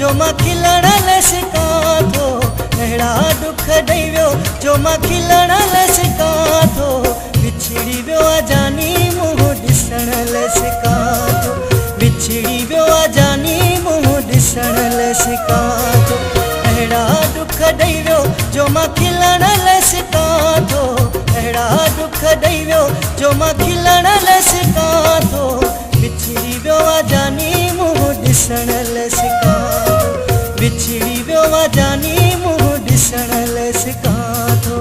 जो मां खिलण लाइ सिखां थो। अहिड़ा दुख ॾेई वियो जो मां खिलण लाइ सिखां थो। विछड़ी वियो आहे जानी मुंहुं ॾिसण लाइ सिखां थो। विछड़ी वियो आहे जानी मुंहुं ॾिसण लाइ सिखां थो। अहिड़ा दुख ॾेई वियो जो मां खिलण लाइ सिखां थो। अहिड़ा दुख ॾेई वियो जो मां खिलण लाइ सिखां थो। विछड़ी वियो आहे जानी मुंहुं ॾिसण लाइ सिखां थो। विछड़ी वियो आहे जानी मुंहुं ॾिसण लाइ सिखां थो।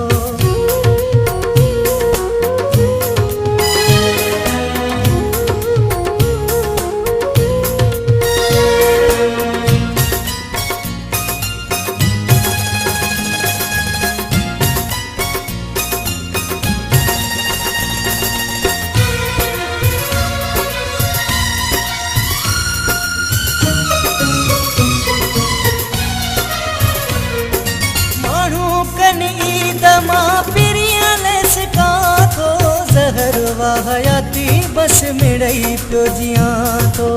हयाती बस मिड़ई पियो जियां थो।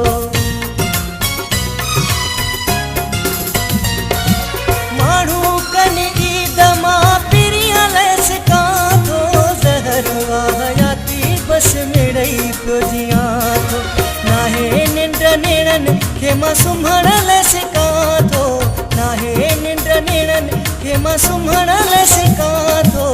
माण्हू कनि ईद मां पिरियां लाइ सिखां थो। ज़हर हयाती बस मिड़ई पियो जियां थो। नाहे निंड नेड़नि खे मां सुम्हण लाइ सिखां थो। नाहे निंड नेड़नि खे मां सुम्हण लाइ सिखां थो।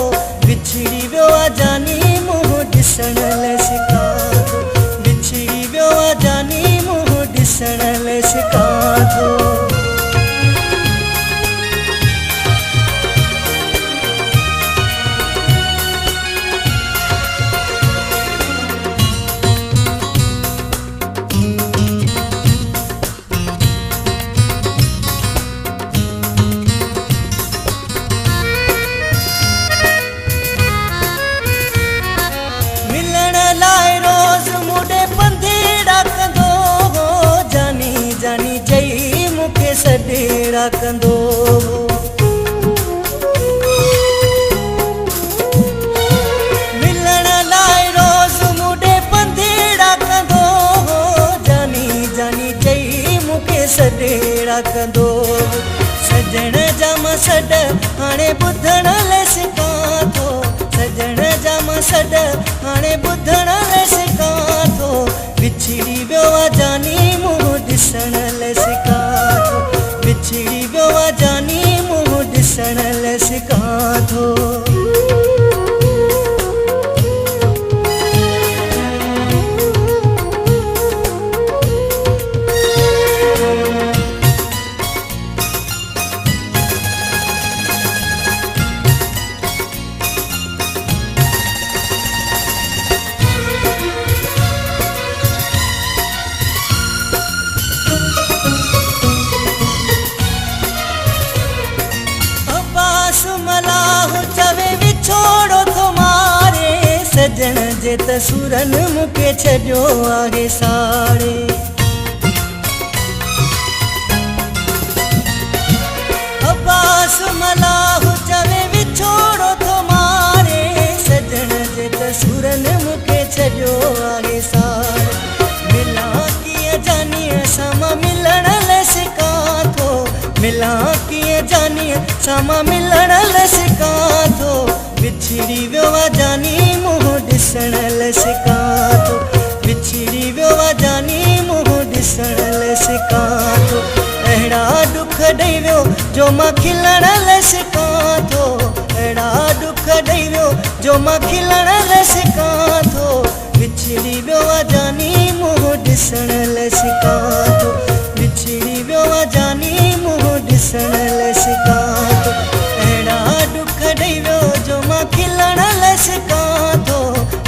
विछड़ी वियो आहे जानी मुंहुं ॾिसण लाइ सिखां थो। विछड़ी वियो आहे जानी मुंहुं ॾिसण लाइ सिखां थो। सडेरा कंदो मिलण लाइ रोज़ मुॾे पंधेड़ा कंदो। जानी जानी चई मूंखे सडेरा कंदो। सजण जा मां सॾ हाणे ॿुधण लाइ सिखां थो। सजण जा मां सॾ हाणे ॿुधण लाइ सिखां थो। विछड़ी वियो आहे जानी मुंहुं ॾिसण लाइ सिखां थो। विछड़ी वियो आहे जानी मुंहुं ॾिसण लाइ सिखां थो। सजण जे तसुरनि मूंखे छॾियो आहे साड़े। अब्बास मलाहु चवे विछोड़ो थो मारे। सजण जे तसुरनि मूंखे छॾियो आहे साड़े। मिलां कीअं जानीअ सां मां मिलण लाइ सिखां थो। मिलां कीअं जानीअ सां मां मिलण लाइ सिखां थो। विछड़ी वियो आहे जानी मुंहुं ॾिसण लाइ सिखां थो। विछड़ी वियो आहे जानी मुंहुं ॾिसण लाइ सिखां थो। अहिड़ा दुख ॾेई वियो जो मां खिलण लाइ सिखां थो। अहिड़ा दुख ॾेई वियो जो मां खिलण लाइ सिखां थो। विछड़ी वियो आहे जानी मुंहुं ॾिसण लाइ सिखां थो। विछड़ी वियो आहे जानी मुंहुं ॾिसण लाइ सिखां थो। अहिड़ा दुख ॾेई वियो जो मां खिलण लाइ सिखां थो।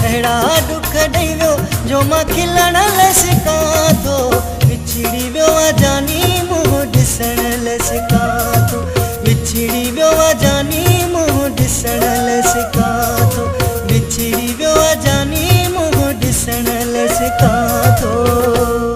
अहिड़ा दुख ॾेई वियो जो मां खिलण लाइ सिखां थो। विछड़ी वियो आहे जानी मुंहुं ॾिसण लाइ सिखां थो। विछड़ी वियो आहे जानी मुंहुं ॾिसण लाइ सिखां थो। विछड़ी वियो आहे जानी मुंहुं ॾिसण लाइ सिखां थो।